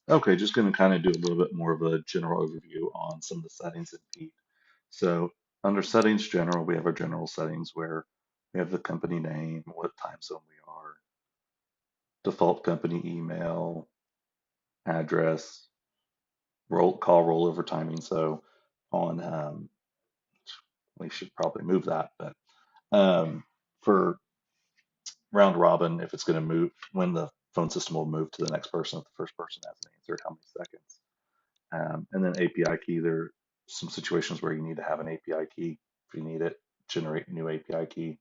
Okay, just going to kind of do a little bit more of a general overview on some of the settings in Peat. So under settings general, we have our general settings where we have the company name, what time zone we are, default company email, address, call rollover timing. So on, we should probably move that, but for round robin, if it's going to move, when the phone system will move to the next person, if the first person hasn't answered, how many seconds. And then API key, there are some situations where you need to have an API key. If you need it, generate a new API key.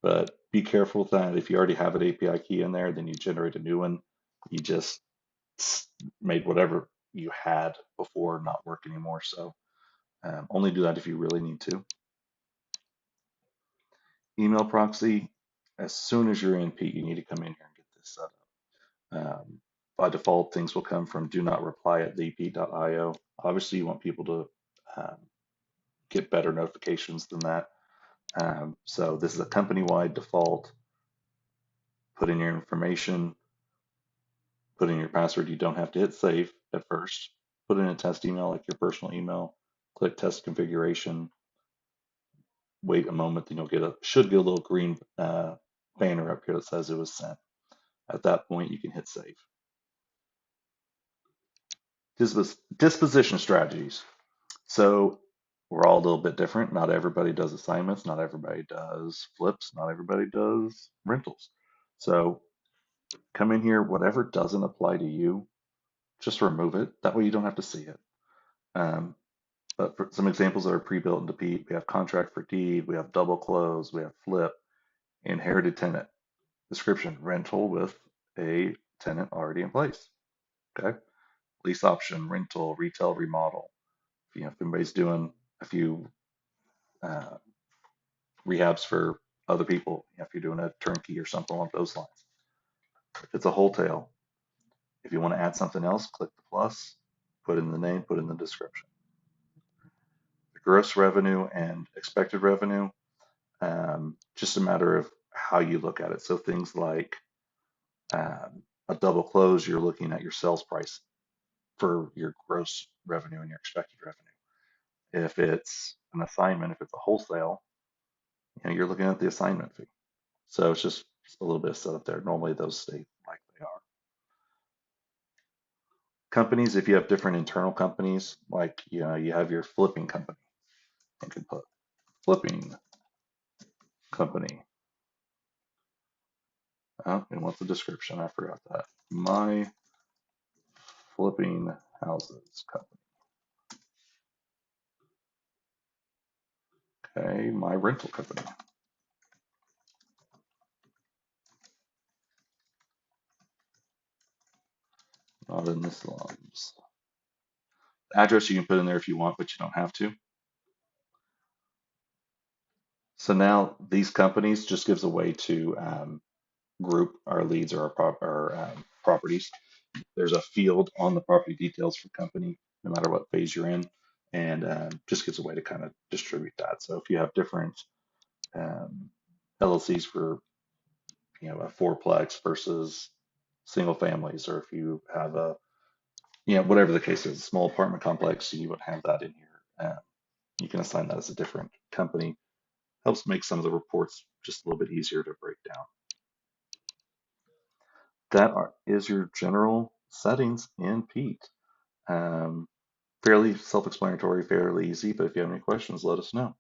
But be careful with that. If you already have an API key in there, then you generate a new one. You just made whatever you had before not work anymore. So only do that if you really need to. Email proxy, as soon as you're in Pete, you need to come in here and get this set up. By default, things will come from do not reply at thep.io. Obviously, you want people to um, get better notifications than that. So this is a company-wide default. Put in your information, put in your password. You don't have to hit save at first. Put in a test email like your personal email. Click test configuration. Wait a moment, then should get a little green banner up here that says it was sent. At that point, you can hit save. Disposition strategies. So we're all a little bit different. Not everybody does assignments. Not everybody does flips. Not everybody does rentals. So come in here, whatever doesn't apply to you, just remove it. That way you don't have to see it. Um, but for some examples that are pre-built into Pete, we have contract for deed, we have double close, we have flip, inherited tenant, description, rental with a tenant already in place. Okay. Lease option, rental, retail, remodel. If anybody's doing a few uh, rehabs for other people, if you're doing a turnkey or something along those lines. If it's a wholesale, if you want to add something else, click the plus, put in the name, put in the description. The gross revenue and expected revenue, just a matter of how you look at it. So things like a double close, you're looking at your sales price for your gross revenue and your expected revenue. If it's an assignment, if it's a wholesale, you're looking at the assignment fee. So it's just a little bit of setup there. Normally those stay like they are. Companies, if you have different internal companies, like you have your flipping company, you can put flipping company. Oh, and what's the description? I forgot that. My flipping houses company. Okay, my rental company. Not in the slums. Address you can put in there if you want, but you don't have to. So now these companies just gives a way to group our leads or our properties. There's a field on the property details for company, no matter what phase you're in, and just gives a way to kind of distribute that. So if you have different um, LLCs for a fourplex versus single families, or if you have a whatever the case is, small apartment complex, you would have that in here. You can assign that as a different company. Helps make some of the reports just a little bit easier to break down. Is your general settings in Pete. Um, Fairly self-explanatory, fairly easy, but if you have any questions, let us know.